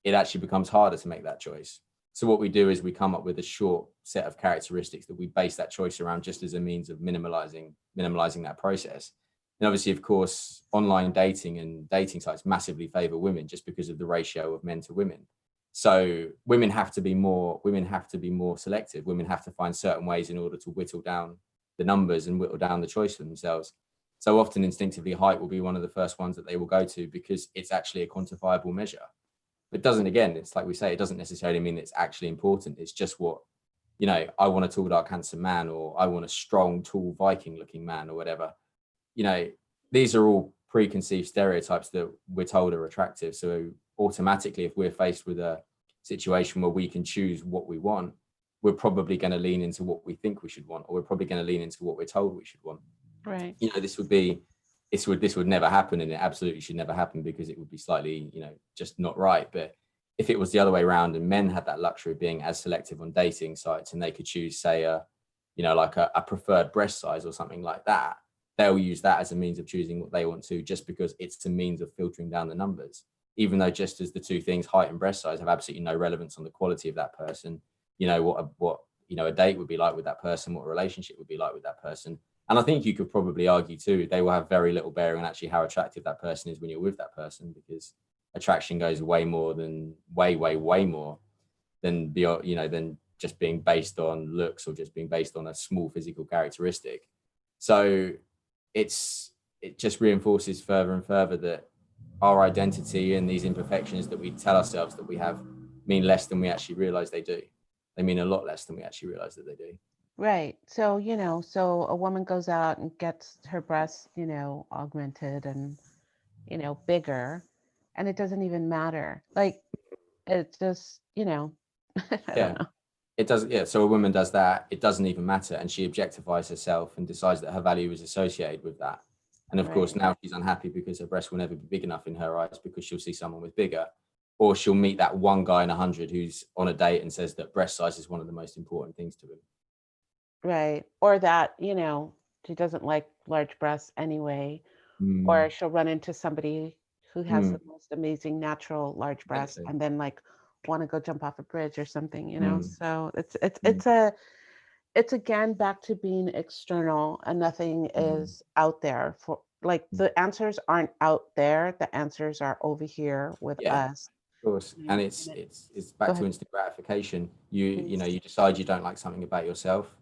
it actually becomes harder to make that choice. So what we do is we come up with a short set of characteristics that we base that choice around, just as a means of minimalizing that process. And obviously, of course, online dating and dating sites massively favor women, just because of the ratio of men to women. So women have to be more selective. Women have to find certain ways in order to whittle down the numbers and whittle down the choice for themselves. So often, instinctively, height will be one of the first ones that they will go to, because it's actually a quantifiable measure. It doesn't, again, it's like we say, it doesn't necessarily mean it's actually important. It's just what, I want a tall, dark, handsome man, or I want a strong, tall, Viking looking man, or whatever. you know, these are all preconceived stereotypes that we're told are attractive. So automatically, if we're faced with a situation where we can choose what we want, we're probably going to lean into what we think we should want, or we're probably going to lean into what we're told we should want. Right. You know, this would never happen, and it absolutely should never happen, because it would be slightly, you know, just not right. But if it was the other way around, and men had that luxury of being as selective on dating sites, and they could choose, say, you know, like a preferred breast size or something like that, they'll use that as a means of choosing what they want to, just because it's a means of filtering down the numbers. Even though, just as the two things, height and breast size, have absolutely no relevance on the quality of that person, you know, what you know, a date would be like with that person, what a relationship would be like with that person. And I think you could probably argue too, they will have very little bearing on actually how attractive that person is when you're with that person, because attraction goes way more than way more than you know, than just being based on looks, or just being based on a small physical characteristic. So it just reinforces further and further that our identity and these imperfections that we tell ourselves that we have mean less than we actually realize they do. They mean a lot less than we actually realize that they do. Right. So, so a woman goes out and gets her breasts, augmented and, bigger, and it doesn't even matter. Like, it just, I don't Yeah, know. it does. Yeah, so a woman does that, it doesn't even matter, and she objectifies herself and decides that her value is associated with that. And of course, Right. now she's unhappy because her breast will never be big enough in her eyes, because she'll see someone with bigger, or she'll meet that one guy in 100 who's on a date and says that breast size is one of the most important things to him. Right. Or that, she doesn't like large breasts anyway, or Mm, she'll run into somebody who has mm, the most amazing natural large breasts exactly. and then like want to go jump off a bridge or something. Mm, So it's mm, it's again back to being external, and nothing mm, is out there for, like, mm. the answers aren't out there, the answers are over here with Yeah, us. of course. And And it, it's go back to ahead, instant gratification. You know, please. you decide you don't like something about yourself,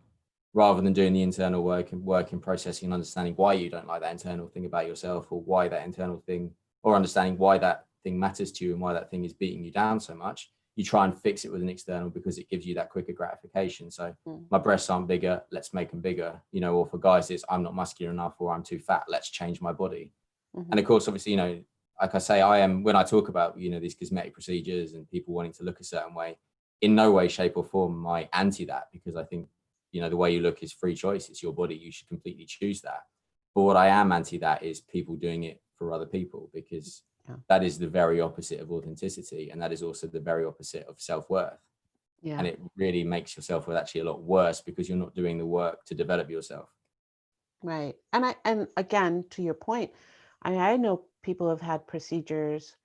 rather than doing the internal work and processing and understanding why you don't like that internal thing about yourself, or why that internal thing, or understanding why that thing matters to you and why that thing is beating you down so much. You try and fix it with an external, because it gives you that quicker gratification. So Mm, my breasts aren't bigger, let's make them bigger. You know, or for guys, it's I'm not muscular enough, or I'm too fat, let's change my body. And mhm, of course, obviously, you know, like I say, I am, when I talk about, you know, these cosmetic procedures and people wanting to look a certain way, in no way, shape, or form am I anti that, because I think, you know, the way you look is free choice. It's your body. You should completely choose that. But what I am anti that is people doing it for other people, because yeah, that is the very opposite of authenticity. And that is also the very opposite of self worth. yeah, And it really makes your self worth actually a lot worse, because you're not doing the work to develop yourself. right. And again, to your point, I know people have had procedures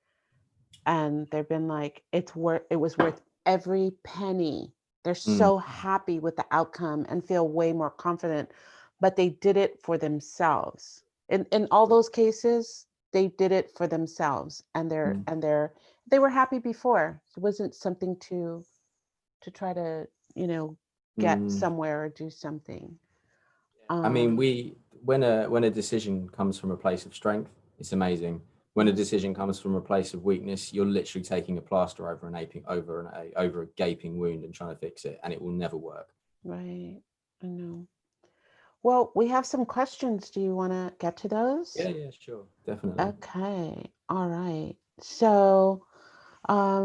and they've been like, it was worth every penny. They're Mm, so happy with the outcome and feel way more confident, but they did it for themselves. In all those cases, they did it for themselves, and mm, they were happy before. It wasn't something to try to, get mm. somewhere or do something. I mean, Um, when a decision comes from a place of strength, it's amazing. When a mhm, decision comes from a place of weakness, you're literally taking a plaster over over a gaping wound and trying to fix it, and it will never work. right. I know. Well, we have some questions. Do you want to get to those? Yeah, yeah, sure, definitely. Okay. All right. So,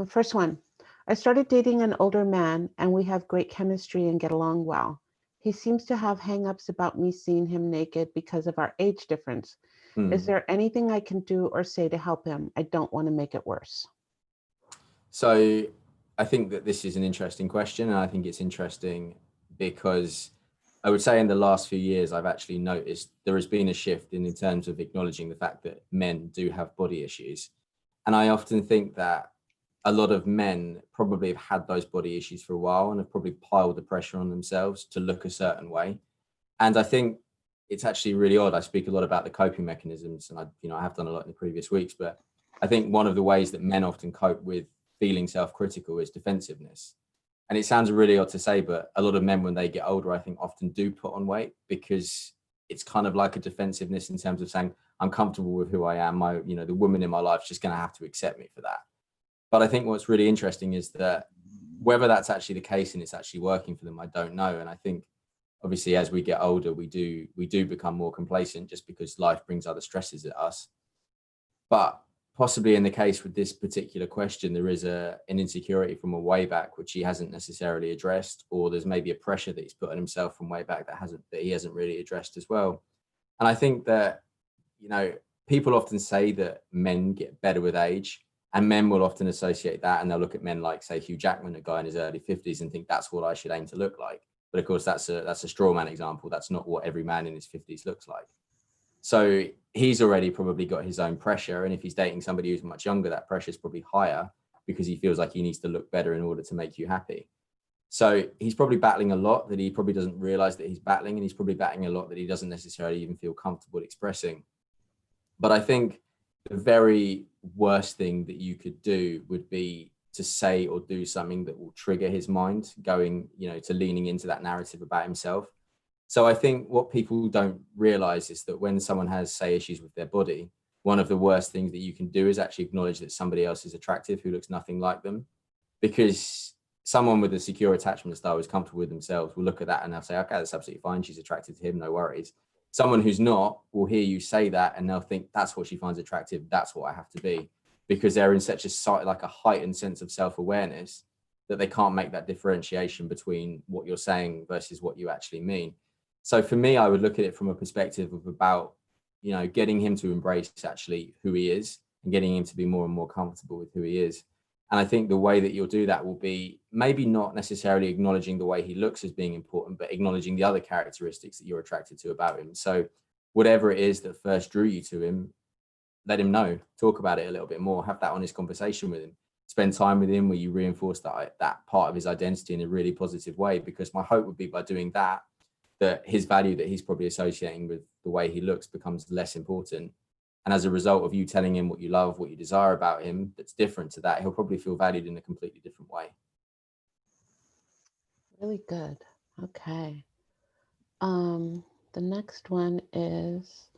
first one. I started dating an older man and we have great chemistry and get along well. He seems to have hangups about me seeing him naked because of our age difference. Is Hmm. there anything I can do or say to help him? I don't want to make it worse. So I think that this is an interesting question, and I think it's interesting because I would say in the last few years, I've actually noticed there has been a shift in terms of acknowledging the fact that men do have body issues. And I often think that a lot of men probably have had those body issues for a while and have probably piled the pressure on themselves to look a certain way. And I think it's actually really odd. I speak a lot about the coping mechanisms, and I have done a lot in the previous weeks. But I think one of the ways that men often cope with feeling self-critical is defensiveness. And it sounds really odd to say, but a lot of men, when they get older, I think often do put on weight, because it's kind of like a defensiveness in terms of saying, I'm comfortable with who I am. The woman in my life is just going to have to accept me for that. But I think what's really interesting is that whether that's actually the case and it's actually working for them, I don't know. And I think obviously as we get older, we do become more complacent, just because life brings other stresses at us. But possibly in the case with this particular question, there is an insecurity from a way back which he hasn't necessarily addressed, or there's maybe a pressure that he's put on himself from way back that he hasn't really addressed as well. And I think that, you know, people often say that men get better with age, and men will often associate that, and they'll look at men like, say, Hugh Jackman, a guy in his early 50s, and think that's what I should aim to look like. But of course, that's a straw man example. That's not what every man in his 50s looks like. So he's already probably got his own pressure. And if he's dating somebody who's much younger, that pressure is probably higher because he feels like he needs to look better in order to make you happy. So he's probably battling a lot that he probably doesn't realize that he's battling. And he's probably battling a lot that he doesn't necessarily even feel comfortable expressing. But I think the very worst thing that you could do would be to say or do something that will trigger his mind going, to leaning into that narrative about himself. So I think what people don't realize is that when someone has, say, issues with their body, one of the worst things that you can do is actually acknowledge that somebody else is attractive who looks nothing like them. Because someone with a secure attachment style who's comfortable with themselves will look at that and they'll say, okay, that's absolutely fine. She's attracted to him, no worries. Someone who's not will hear you say that and they'll think that's what she finds attractive. That's what I have to be, because they're in such a heightened sense of self-awareness that they can't make that differentiation between what you're saying versus what you actually mean. So for me, I would look at it from a perspective of about, getting him to embrace actually who he is and getting him to be more and more comfortable with who he is. And I think the way that you'll do that will be maybe not necessarily acknowledging the way he looks as being important, but acknowledging the other characteristics that you're attracted to about him. So whatever it is that first drew you to him, let him know, talk about it a little bit more, have that honest conversation with him, spend time with him where you reinforce that part of his identity in a really positive way. Because my hope would be by doing that, that his value that he's probably associating with the way he looks becomes less important. And as a result of you telling him what you love, what you desire about him, that's different to that, he'll probably feel valued in a completely different way. Really good. Okay. The next one is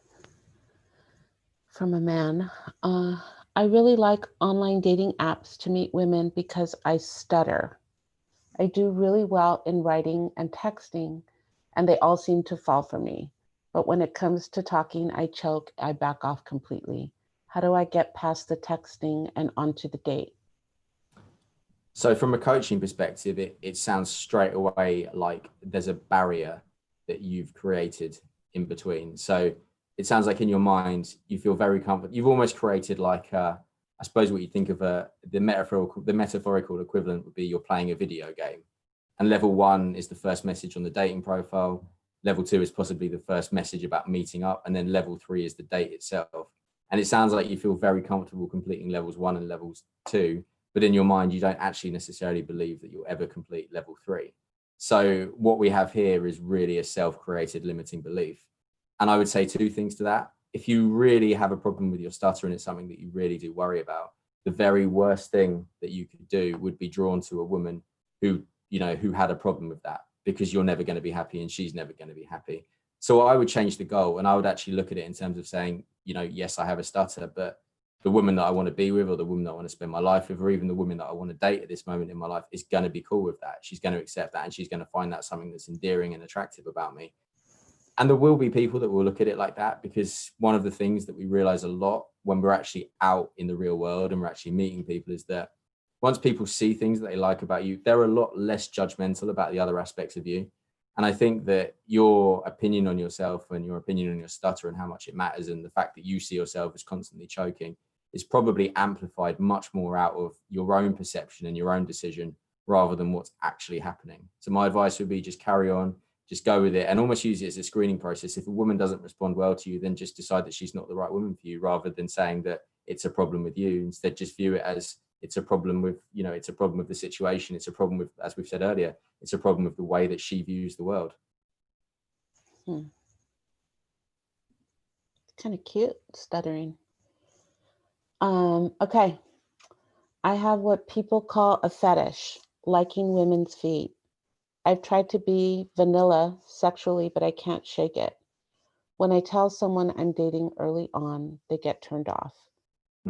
from a man. I really like online dating apps to meet women because I stutter. I do really well in writing and texting, and they all seem to fall for me. But when it comes to talking, I choke, I back off completely. How do I get past the texting and onto the date? So from a coaching perspective, it sounds straight away like there's a barrier that you've created in between. So it sounds like in your mind, you feel very comfortable. You've almost created I suppose what you think of the metaphorical equivalent would be you're playing a video game. And level one is the first message on the dating profile. Level two is possibly the first message about meeting up. And then level three is the date itself. And it sounds like you feel very comfortable completing levels one and levels two, but in your mind, you don't actually necessarily believe that you'll ever complete level three. So what we have here is really a self-created limiting belief. And I would say two things to that. If you really have a problem with your stutter and it's something that you really do worry about, the very worst thing that you could do would be drawn to a woman who had a problem with that, because you're never going to be happy and she's never going to be happy. So I would change the goal, and I would actually look at it in terms of saying, yes, I have a stutter, but the woman that I want to be with, or the woman that I want to spend my life with, or even the woman that I want to date at this moment in my life is going to be cool with that. She's going to accept that, and she's going to find that something that's endearing and attractive about me. And there will be people that will look at it like that, because one of the things that we realize a lot when we're actually out in the real world and we're actually meeting people is that once people see things that they like about you, they're a lot less judgmental about the other aspects of you. And I think that your opinion on yourself and your opinion on your stutter and how much it matters, and the fact that you see yourself as constantly choking, is probably amplified much more out of your own perception and your own decision rather than what's actually happening. So my advice would be just carry on, just go with it, and almost use it as a screening process. If a woman doesn't respond well to you, then just decide that she's not the right woman for you, rather than saying that it's a problem with you. Instead, just view it as it's a problem with, it's a problem with the situation. It's a problem with, as we've said earlier, it's a problem with the way that she views the world. Kind of cute, stuttering. Okay. I have what people call a fetish, liking women's feet. I've tried to be vanilla sexually, but I can't shake it. When I tell someone I'm dating early on, they get turned off.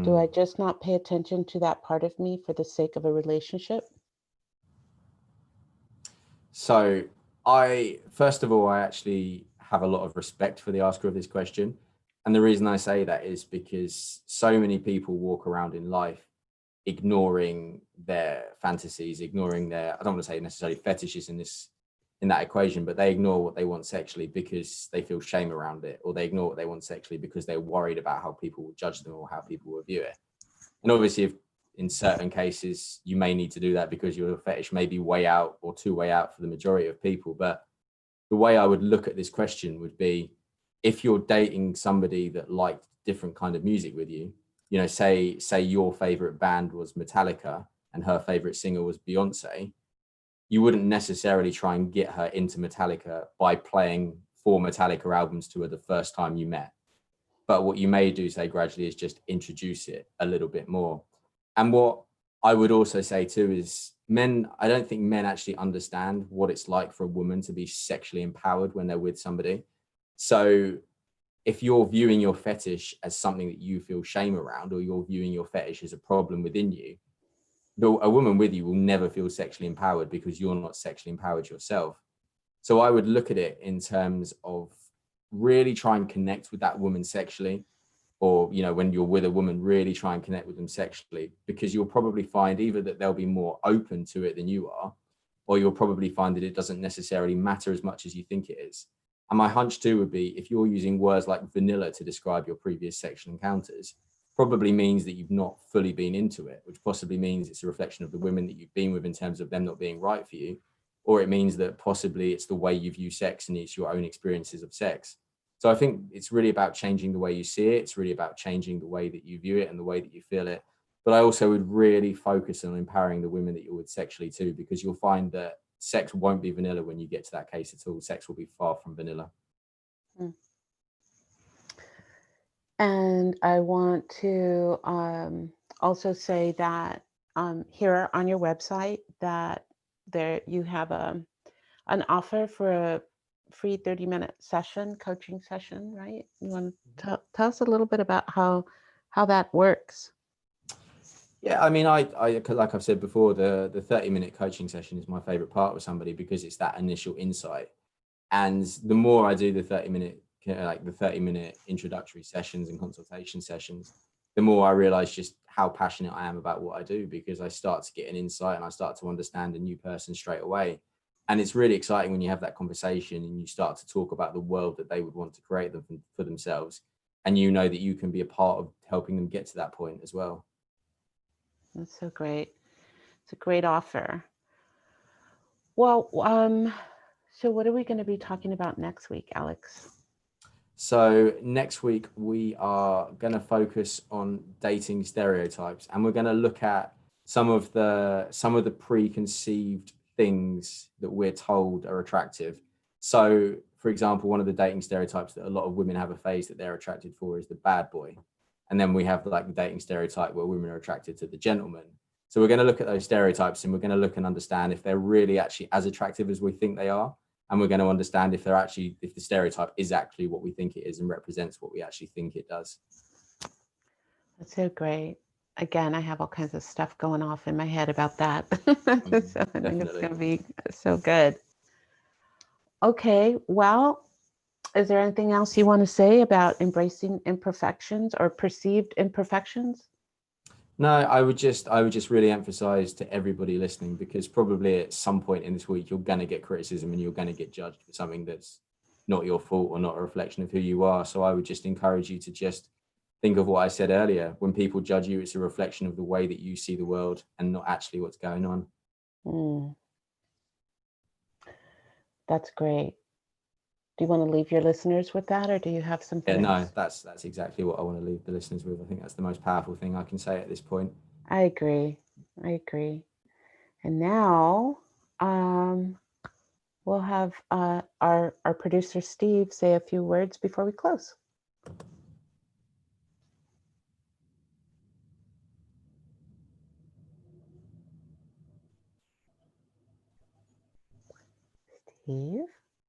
Do I just not pay attention to that part of me for the sake of a relationship? So first of all, I actually have a lot of respect for the asker of this question. And the reason I say that is because so many people walk around in life ignoring their fantasies, ignoring their, I don't want to say necessarily fetishes in that equation, but they ignore what they want sexually because they feel shame around it, or they ignore what they want sexually because they're worried about how people will judge them or how people will view it. And obviously, if in certain cases you may need to do that because your fetish may be way out or too way out for the majority of people. But the way I would look at this question would be, if you're dating somebody that liked different kind of music with you, you know, say your favorite band was Metallica and her favorite singer was Beyonce, you wouldn't necessarily try and get her into Metallica by playing 4 Metallica albums to her the first time you met. But what you may do, say, gradually, is just introduce it a little bit more. And what I would also say too is men, I don't think men actually understand what it's like for a woman to be sexually empowered when they're with somebody. So if you're viewing your fetish as something that you feel shame around, or you're viewing your fetish as a problem within you, a woman with you will never feel sexually empowered because you're not sexually empowered yourself. So I would look at it in terms of really try and connect with that woman sexually, or, you know, when you're with a woman, really try and connect with them sexually, because you'll probably find either that they'll be more open to it than you are, or you'll probably find that it doesn't necessarily matter as much as you think it is. And my hunch too would be, if you're using words like vanilla to describe your previous sexual encounters, probably means that you've not fully been into it, which possibly means it's a reflection of the women that you've been with in terms of them not being right for you, or it means that possibly it's the way you view sex and it's your own experiences of sex. So I think it's really about changing the way you see it. It's really about changing the way that you view it and the way that you feel it. But I also would really focus on empowering the women that you're with sexually too, because you'll find that sex won't be vanilla when you get to that case at all. Sex will be far from vanilla. Mm. And I want to also say that here on your website that there you have an offer for a free 30-minute session, coaching session, right? You want to tell us a little bit about how that works? Yeah, I mean, I like I've said before, the 30-minute coaching session is my favorite part with somebody because it's that initial insight. And the more I do the 30-minute introductory sessions and consultation sessions, the more I realize just how passionate I am about what I do, because I start to get an insight and I start to understand a new person straight away. And it's really exciting when you have that conversation and you start to talk about the world that they would want to create them for themselves. And you know that you can be a part of helping them get to that point as well. That's so great. It's a great offer. Well, so what are we going to be talking about next week, Alex? So next week we are going to focus on dating stereotypes, and we're going to look at some of the preconceived things that we're told are attractive. So, for example, one of the dating stereotypes that a lot of women have a phase that they're attracted for is the bad boy, and then we have like the dating stereotype where women are attracted to the gentleman. So we're going to look at those stereotypes and we're going to look and understand if they're really actually as attractive as we think they are, and we're going to understand if the stereotype is actually what we think it is and represents what we actually think it does. That's so great. Again, I have all kinds of stuff going off in my head about that. So I think it's Definitely. going to be so good. Okay, well, is there anything else you want to say about embracing imperfections or perceived imperfections? No, I would just really emphasize to everybody listening, because probably at some point in this week you're going to get criticism and you're going to get judged for something that's not your fault or not a reflection of who you are. So I would just encourage you to just think of what I said earlier. When people judge you, it's a reflection of the way that you see the world and not actually what's going on. Mm, that's great. Do you want to leave your listeners with that, or do you have Yeah, something no, else? that's exactly what I want to leave the listeners with. I think that's the most powerful thing I can say at this point. I agree. I agree. And now we'll have our producer Steve say a few words before we close. Steve?